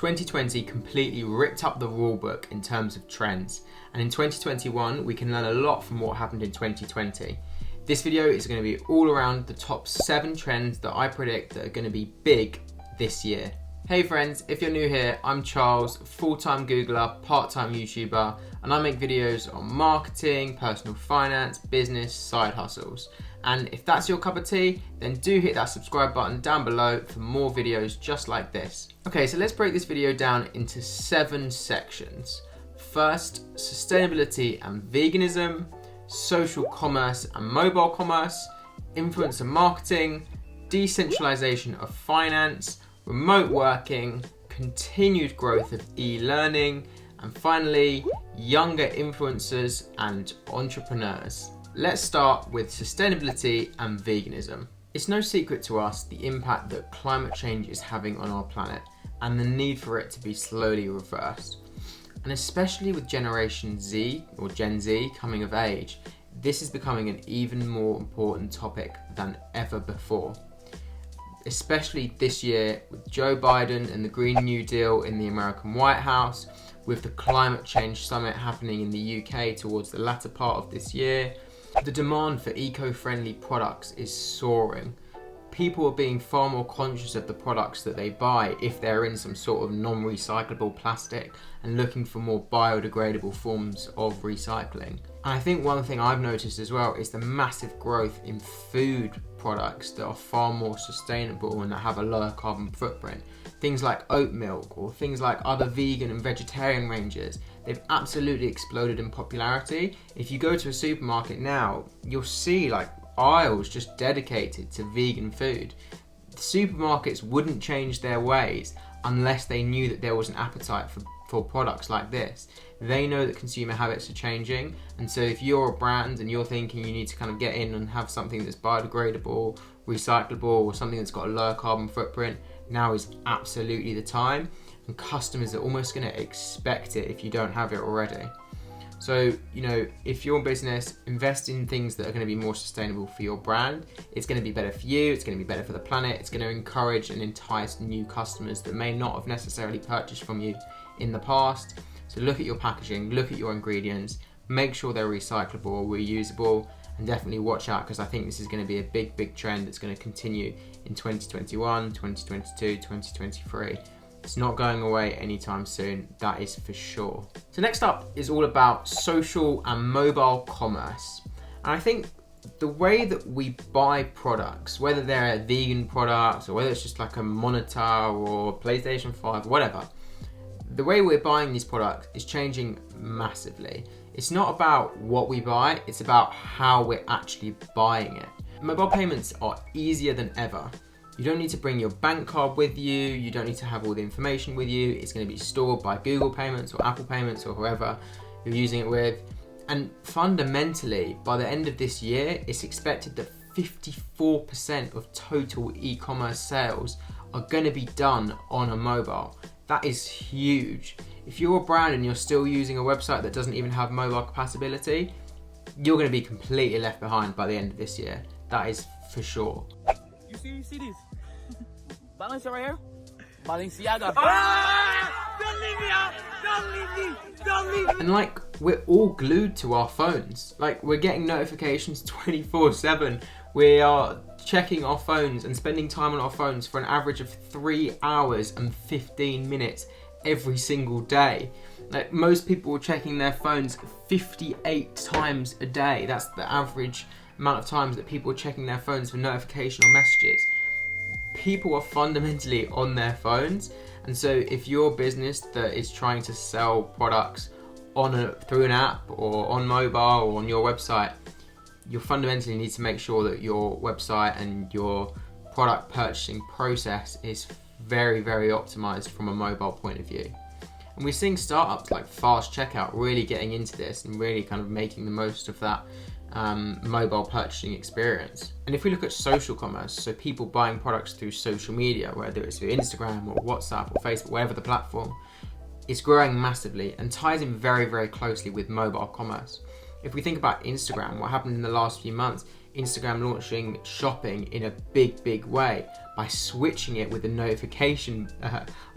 2020 completely ripped up the rulebook in terms of trends, and in 2021 we can learn a lot from what happened in 2020. This video is going to be all around the top 7 trends that I predict that are going to be big this year. Hey friends, if you're new here, I'm Charles, full-time Googler, part-time YouTuber, and I make videos on marketing, personal finance, business, side hustles. And if that's your cup of tea, then do hit that subscribe button down below for more videos just like this. Okay, so let's break this video down into 7 sections. First, sustainability and veganism, social commerce and mobile commerce, influencer marketing, decentralization of finance, remote working, continued growth of e-learning, and finally, younger influencers and entrepreneurs. Let's start with sustainability and veganism. It's no secret to us the impact that climate change is having on our planet and the need for it to be slowly reversed. And especially with Generation Z or Gen Z coming of age, this is becoming an even more important topic than ever before. Especially this year with Joe Biden and the Green New Deal in the American White House, with the climate change summit happening in the UK towards the latter part of this year. The demand for eco-friendly products is soaring. People are being far more conscious of the products that they buy if they're in some sort of non-recyclable plastic and looking for more biodegradable forms of recycling. And I think one thing I've noticed as well is the massive growth in food products that are far more sustainable and that have a lower carbon footprint. Things like oat milk or things like other vegan and vegetarian ranges, they've absolutely exploded in popularity. If you go to a supermarket now, you'll see like aisles just dedicated to vegan food. The supermarkets wouldn't change their ways unless they knew that there was an appetite for products like this. They know that consumer habits are changing, and so if you're a brand and you're thinking you need to kind of get in and have something that's biodegradable, recyclable, or something that's got a lower carbon footprint, now is absolutely the time, and customers are almost going to expect it if you don't have it already. So, if your business, invest in things that are going to be more sustainable for your brand. It's going to be better for you, it's going to be better for the planet, it's going to encourage and entice new customers that may not have necessarily purchased from you in the past. So look at your packaging, look at your ingredients, make sure they're recyclable or reusable, and definitely watch out because I think this is going to be a big trend that's going to continue in 2021, 2022, 2023. It's not going away anytime soon, that is for sure. So next up is all about social and mobile commerce. And I think the way that we buy products, whether they're vegan products or whether it's just like a monitor or PlayStation 5, whatever, the way we're buying these products is changing massively. It's not about what we buy, it's about how we're actually buying it. Mobile payments are easier than ever. You don't need to bring your bank card with you, you don't need to have all the information with you. It's going to be stored by Google Payments or Apple Payments or whoever you're using it with. And fundamentally, by the end of this year, it's expected that 54% of total e-commerce sales are going to be done on a mobile. That is huge. If you're a brand and you're still using a website that doesn't even have mobile compatibility, you're going to be completely left behind by the end of this year. That is for sure. You see this? Balance right here? Balenciaga. Don't leave me out! Don't leave me! And like, we're all glued to our phones. Like, we're getting notifications 24/7. We are checking our phones and spending time on our phones for an average of 3 hours and 15 minutes every single day. Like, most people are checking their phones 58 times a day. That's the average amount of times that people are checking their phones for notification or messages. People are fundamentally on their phones, and so if you're a business that is trying to sell products through an app or on mobile or on your website, you fundamentally need to make sure that your website and your product purchasing process is very optimized from a mobile point of view. And we're seeing startups like Fast Checkout really getting into this and really kind of making the most of that mobile purchasing experience. And if we look at social commerce, so people buying products through social media, whether it's through Instagram or WhatsApp or Facebook, whatever the platform, it's growing massively and ties in very closely with mobile commerce. If we think about Instagram, what happened in the last few months Instagram launching shopping in a big way by switching it with the notification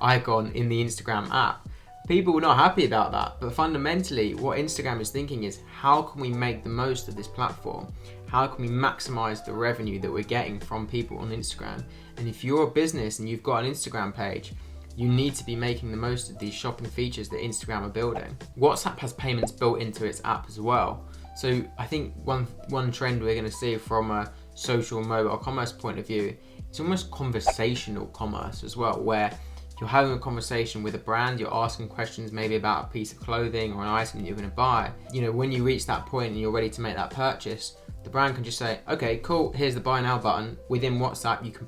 icon in the Instagram app. People were not happy about that, but fundamentally what Instagram is thinking is, how can we make the most of this platform? How can we maximize the revenue that we're getting from people on Instagram? And if you're a business and you've got an Instagram page, you need to be making the most of these shopping features that Instagram are building. WhatsApp has payments built into its app as well. So I think one trend we're going to see from a social mobile commerce point of view is almost conversational commerce as well, where you're having a conversation with a brand, you're asking questions maybe about a piece of clothing or an item that you're going to buy. You know, when you reach that point and you're ready to make that purchase, the brand can just say, okay, cool, here's the buy now button. Within WhatsApp, you can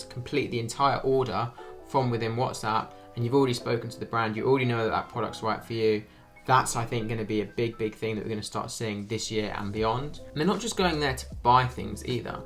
complete the entire order from within WhatsApp, and you've already spoken to the brand, you already know that that product's right for you. That's, I think, going to be a big thing that we're going to start seeing this year and beyond. And they're not just going there to buy things either.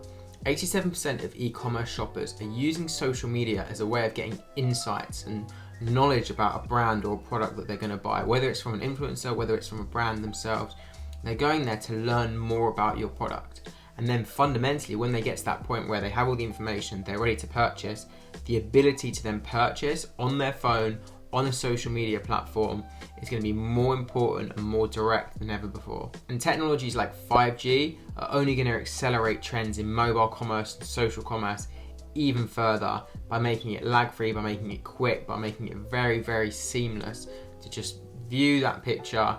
87% of e-commerce shoppers are using social media as a way of getting insights and knowledge about a brand or a product that they're going to buy, whether it's from an influencer, whether it's from a brand themselves. They're going there to learn more about your product. And then fundamentally, when they get to that point where they have all the information, they're ready to purchase, the ability to then purchase on their phone, on a social media platform, is going to be more important and more direct than ever before. And technologies like 5G are only going to accelerate trends in mobile commerce and social commerce even further by making it lag-free, by making it quick, by making it very seamless to just view that picture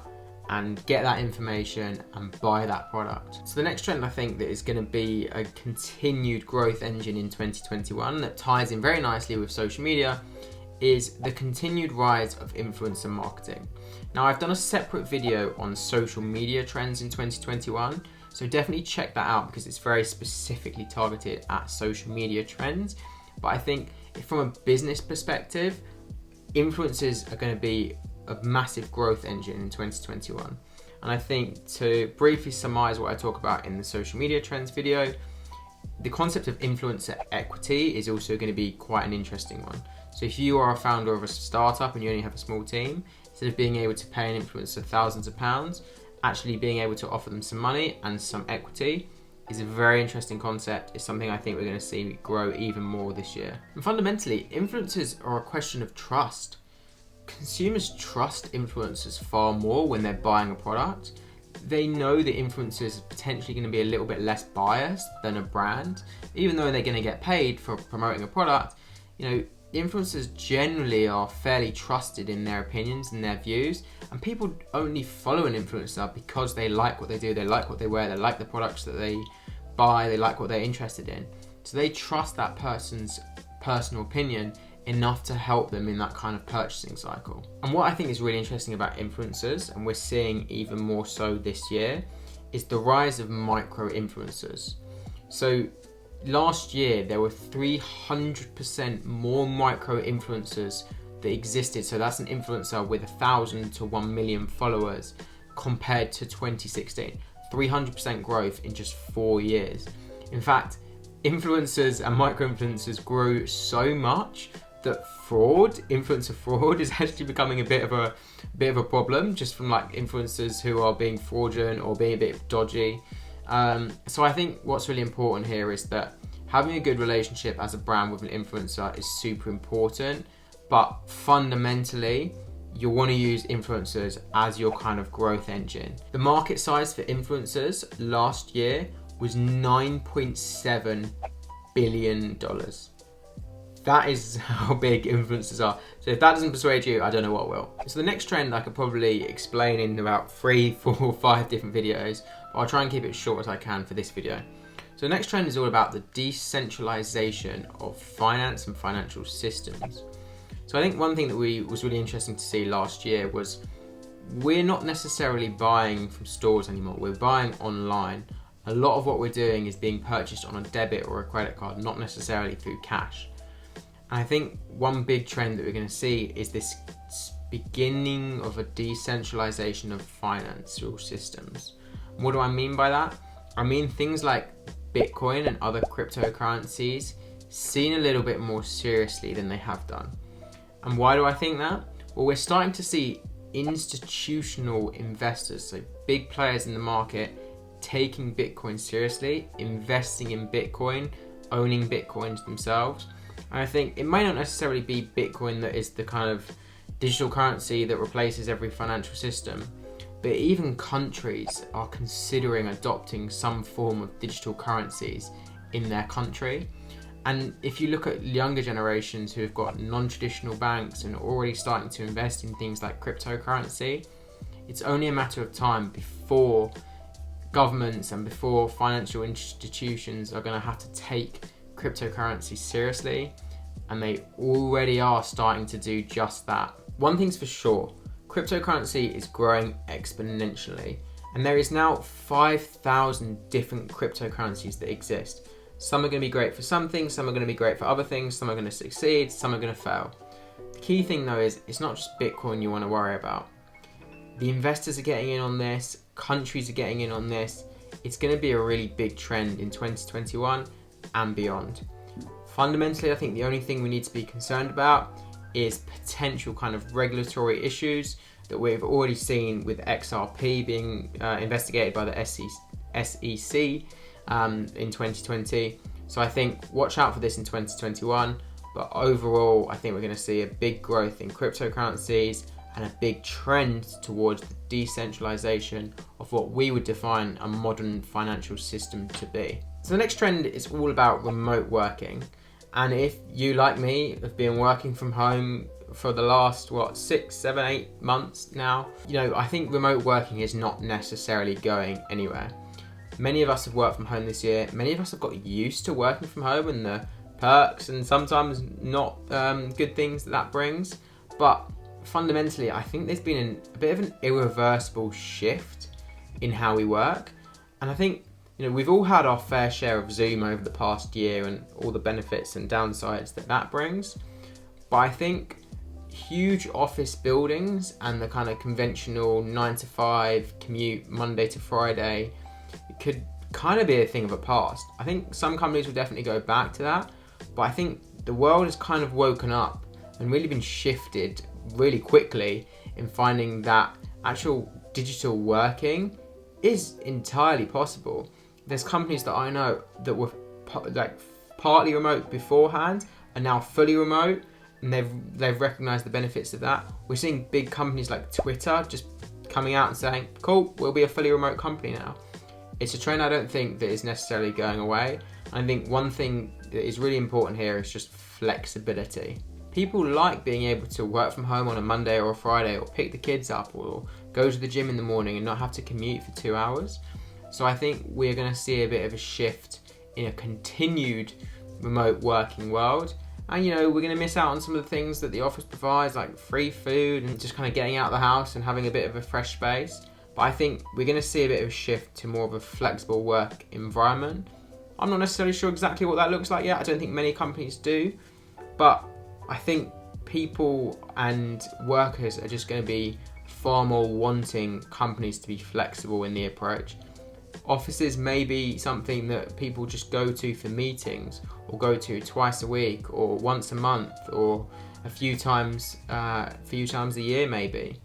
and get that information and buy that product. So the next trend I think that is going to be a continued growth engine in 2021 that ties in very nicely with social media is the continued rise of influencer marketing. Now, I've done a separate video on social media trends in 2021, so definitely check that out because it's very specifically targeted at social media trends. But I think from a business perspective, influencers are going to be a massive growth engine in 2021. And I think, to briefly surmise what I talk about in the social media trends video, the concept of influencer equity is also going to be quite an interesting one. So if you are a founder of a startup and you only have a small team, instead of being able to pay an influencer thousands of pounds, actually being able to offer them some money and some equity is a very interesting concept. It's something I think we're going to see grow even more this year. And fundamentally, influencers are a question of trust. Consumers trust influencers far more when they're buying a product. They know the influencers are potentially going to be a little bit less biased than a brand. Even though they're going to get paid for promoting a product, you know, influencers generally are fairly trusted in their opinions and their views, and people only follow an influencer because they like what they do, they like what they wear, they like the products that they buy, they like what they're interested in. So they trust that person's personal opinion enough to help them in that kind of purchasing cycle. And what I think is really interesting about influencers, and we're seeing even more so this year, is the rise of micro influencers. So last year there were 300% more micro influencers that existed. So that's an influencer with 1,000 to 1 million followers compared to 2016. 300% growth in just 4 years. In fact, influencers and micro influencers grew so much that influencer fraud is actually becoming a bit of a problem, just from like influencers who are being fraudulent or being a bit dodgy. So I think what's really important here is that having a good relationship as a brand with an influencer is super important, but fundamentally you want to use influencers as your kind of growth engine. The market size for influencers last year was $9.7 billion. That is how big influencers are. So if that doesn't persuade you, I don't know what will. So the next trend I could probably explain in about 3, 4, 5 different videos, but I'll try and keep it short as I can for this video. So the next trend is all about the decentralization of finance and financial systems. So I think one thing that was really interesting to see last year was we're not necessarily buying from stores anymore, we're buying online. A lot of what we're doing is being purchased on a debit or a credit card, not necessarily through cash. And I think one big trend that we're going to see is this beginning of a decentralization of financial systems. What do I mean by that? I mean things like Bitcoin and other cryptocurrencies seen a little bit more seriously than they have done. And why do I think that? Well, we're starting to see institutional investors, so big players in the market, taking Bitcoin seriously, investing in Bitcoin, owning Bitcoins themselves. And I think it may not necessarily be Bitcoin that is the kind of digital currency that replaces every financial system, but even countries are considering adopting some form of digital currencies in their country. And if you look at younger generations who have got non-traditional banks and are already starting to invest in things like cryptocurrency, it's only a matter of time before governments and before financial institutions are going to have to take cryptocurrency seriously, and they already are starting to do just that. One thing's for sure, cryptocurrency is growing exponentially, and there is now 5,000 different cryptocurrencies that exist. Some are going to be great for some things, some are going to be great for other things, some are going to succeed, some are going to fail. The key thing though is it's not just Bitcoin you want to worry about. The investors are getting in on this, countries are getting in on this. It's going to be a really big trend in 2021 and beyond. Fundamentally, I think the only thing we need to be concerned about is potential kind of regulatory issues that we've already seen with XRP being investigated by the SEC in 2020. So I think watch out for this in 2021. But overall, I think we're going to see a big growth in cryptocurrencies and a big trend towards the decentralization of what we would define a modern financial system to be. So the next trend is all about remote working. And if you, like me, have been working from home for the last, 6, 7, 8 months now, I think remote working is not necessarily going anywhere. Many of us have worked from home this year. Many of us have got used to working from home and the perks and sometimes not good things that brings. But fundamentally, I think there's been a bit of an irreversible shift in how we work. And I think we've all had our fair share of Zoom over the past year and all the benefits and downsides that brings. But I think huge office buildings and the kind of conventional 9 to 5 commute Monday to Friday could kind of be a thing of the past. I think some companies will definitely go back to that, but I think the world has kind of woken up and really been shifted really quickly in finding that actual digital working is entirely possible. There's companies that I know that were partly remote beforehand are now fully remote, and they've recognized the benefits of that. We're seeing big companies like Twitter just coming out and saying, cool, we'll be a fully remote company now. It's a trend I don't think that is necessarily going away. I think one thing that is really important here is just flexibility. People like being able to work from home on a Monday or a Friday, or pick the kids up, or go to the gym in the morning and not have to commute for 2 hours. So I think we're going to see a bit of a shift in a continued remote working world. And we're going to miss out on some of the things that the office provides, like free food and just kind of getting out of the house and having a bit of a fresh space. But I think we're going to see a bit of a shift to more of a flexible work environment. I'm not necessarily sure exactly what that looks like yet. I don't think many companies do. But I think people and workers are just going to be far more wanting companies to be flexible in the approach. Offices may be something that people just go to for meetings, or go to twice a week, or once a month, or a few times a year maybe.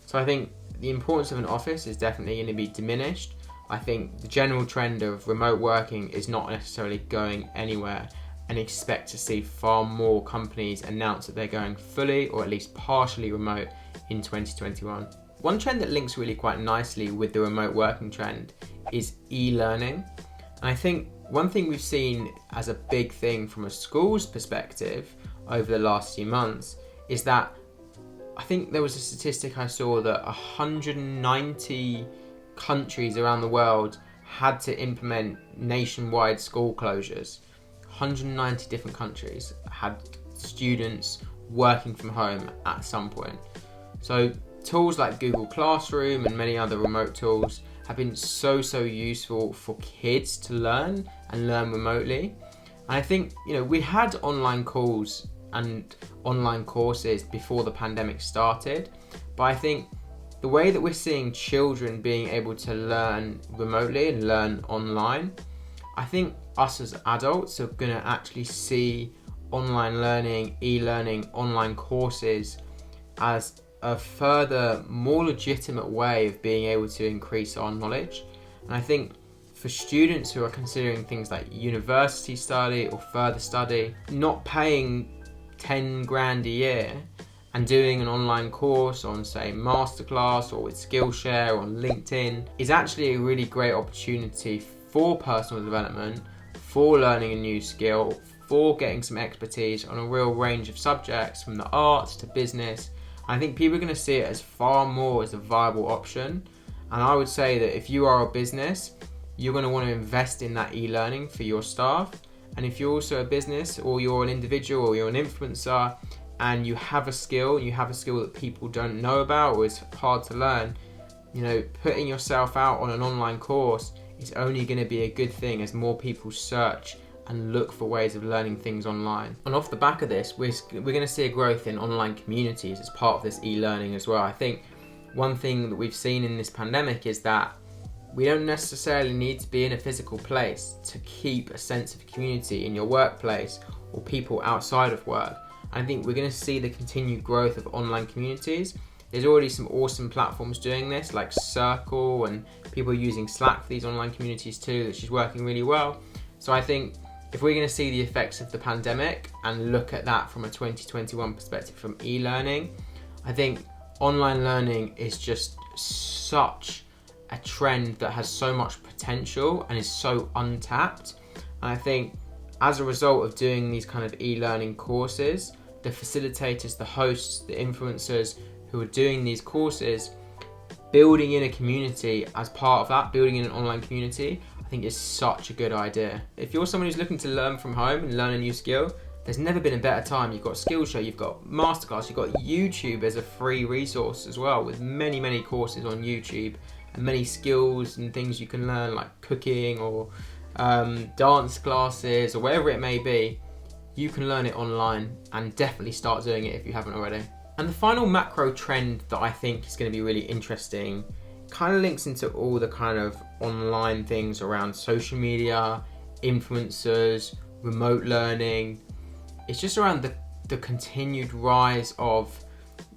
So I think the importance of an office is definitely going to be diminished. I think the general trend of remote working is not necessarily going anywhere, and expect to see far more companies announce that they're going fully or at least partially remote in 2021. One trend that links really quite nicely with the remote working trend is e-learning. And I think one thing we've seen as a big thing from a school's perspective over the last few months is that I think there was a statistic I saw that 190 countries around the world had to implement nationwide school closures. 190 different countries had students working from home at some point. So tools like Google Classroom and many other remote tools have been so useful for kids to learn and learn remotely. And I think, we had online calls and online courses before the pandemic started, but I think the way that we're seeing children being able to learn remotely and learn online, I think us as adults are going to actually see online learning, e-learning, online courses as a further, more legitimate way of being able to increase our knowledge. And I think for students who are considering things like university study or further study, not paying 10 grand a year and doing an online course on, say, Masterclass or with Skillshare or on LinkedIn is actually a really great opportunity for personal development, for learning a new skill, for getting some expertise on a real range of subjects, from the arts to business. I think people are going to see it as far more as a viable option. And I would say that if you are a business, you're going to want to invest in that e-learning for your staff. And if you're also a business, or you're an individual, or you're an influencer, and you have a skill that people don't know about or is hard to learn, putting yourself out on an online course is only going to be a good thing as more people search and look for ways of learning things online. And off the back of this, we're going to see a growth in online communities as part of this e-learning as well. I think one thing that we've seen in this pandemic is that we don't necessarily need to be in a physical place to keep a sense of community in your workplace or people outside of work. I think we're going to see the continued growth of online communities. There's already some awesome platforms doing this, like Circle, and people using Slack for these online communities too, which is working really well. So I think if we're going to see the effects of the pandemic and look at that from a 2021 perspective from e-learning, I think online learning is just such a trend that has so much potential and is so untapped. And I think as a result of doing these kind of e-learning courses, the facilitators, the hosts, the influencers who are doing these courses, building in a community as part of that, building in an online community, I think is such a good idea. If you're someone who's looking to learn from home and learn a new skill, there's never been a better time. You've got Skillshare, you've got Masterclass, you've got YouTube as a free resource as well, with many, many courses on YouTube and many skills and things you can learn, like cooking or dance classes or whatever it may be. You can learn it online, and definitely start doing it if you haven't already. And the final macro trend that I think is going to be really interesting kind of links into all the kind of online things around social media, influencers, remote learning. It's just around the continued rise of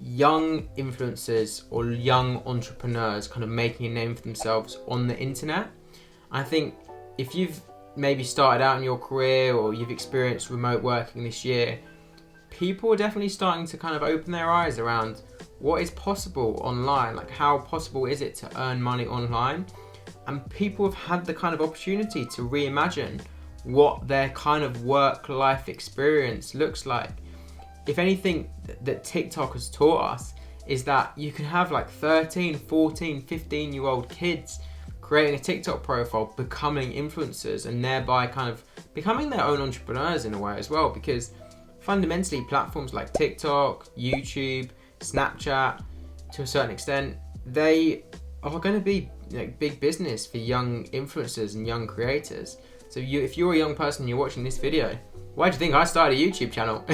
young influencers or young entrepreneurs kind of making a name for themselves on the internet. I think if you've maybe started out in your career or you've experienced remote working this year, people are definitely starting to kind of open their eyes around what is possible online, like how possible is it to earn money online. And people have had the kind of opportunity to reimagine what their kind of work-life experience looks like. If anything that TikTok has taught us is that you can have like 13, 14, 15-year-old kids creating a TikTok profile, becoming influencers, and thereby kind of becoming their own entrepreneurs in a way as well, because fundamentally platforms like TikTok, YouTube, Snapchat, to a certain extent, they are going to be big business for young influencers and young creators. So if you're a young person and you're watching this video, why do you think I started a YouTube channel?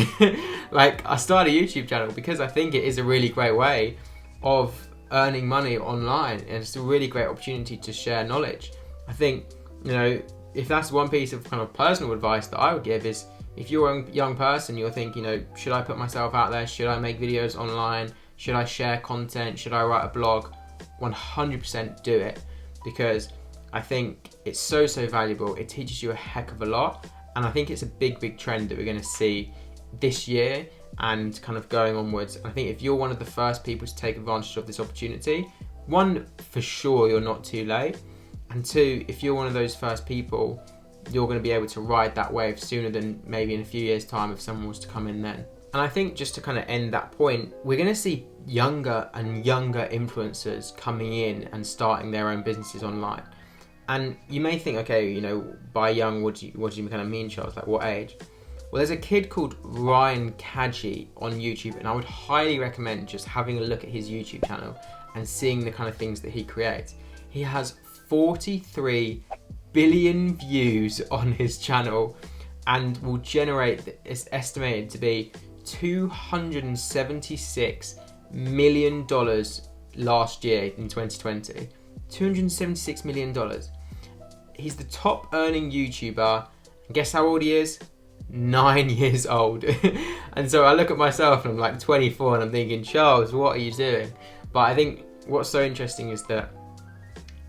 I started a YouTube channel because I think it is a really great way of earning money online, and it's a really great opportunity to share knowledge. I think, if that's one piece of kind of personal advice that I would give is, if you're a young person, you're thinking, should I put myself out there? Should I make videos online? Should I share content? Should I write a blog? 100% do it, because I think it's so valuable. It teaches you a heck of a lot. And I think it's a big trend that we're going to see this year and kind of going onwards. I think if you're one of the first people to take advantage of this opportunity, one, for sure you're not too late. And two, if you're one of those first people, you're going to be able to ride that wave sooner than maybe in a few years' time if someone was to come in then. And I think just to kind of end that point, we're going to see younger and younger influencers coming in and starting their own businesses online. And you may think, okay, by young, what do you kind of mean, Charles? Like, what age? Well, there's a kid called Ryan Kaji on YouTube, and I would highly recommend just having a look at his YouTube channel and seeing the kind of things that he creates. He has 43 billion views on his channel and will generate, it's estimated to be $276 million last year in 2020. $276 million. He's the top earning YouTuber. And guess how old he is? 9 years old. And so I look at myself and I'm like 24 and I'm thinking, Charles, what are you doing? But I think what's so interesting is that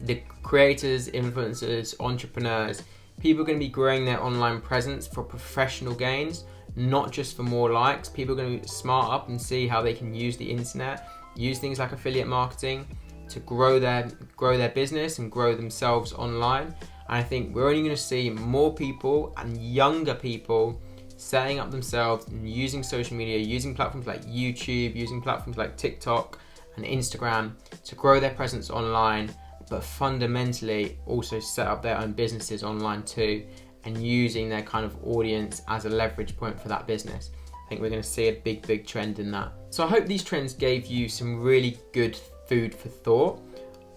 the creators, influencers, entrepreneurs, people are going to be growing their online presence for professional gains, not just for more likes. People are going to smart up and see how they can use the internet, use things like affiliate marketing to grow their business and grow themselves online. And I think we're only going to see more people and younger people setting up themselves and using social media, using platforms like YouTube, using platforms like TikTok and Instagram to grow their presence online, but fundamentally also set up their own businesses online too, and using their kind of audience as a leverage point for that business. I think we're going to see a big trend in that. So I hope these trends gave you some really good food for thought.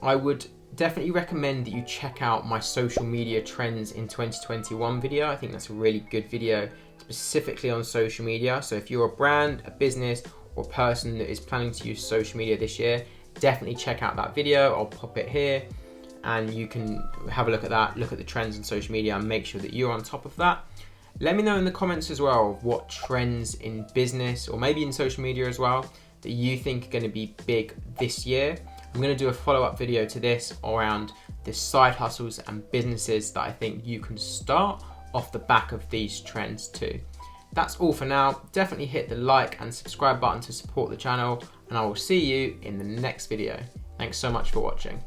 I would definitely recommend that you check out my social media trends in 2021 video. I think that's a really good video specifically on social media. So if you're a brand, a business, or a person that is planning to use social media this year, definitely check out that video. I'll pop it here and you can have a look at that, look at the trends on social media and make sure that you're on top of that. Let me know in the comments as well what trends in business or maybe in social media as well that you think are going to be big this year. I'm going to do a follow-up video to this around the side hustles and businesses that I think you can start off the back of these trends too. That's all for now. Definitely hit the like and subscribe button to support the channel, and I will see you in the next video. Thanks so much for watching.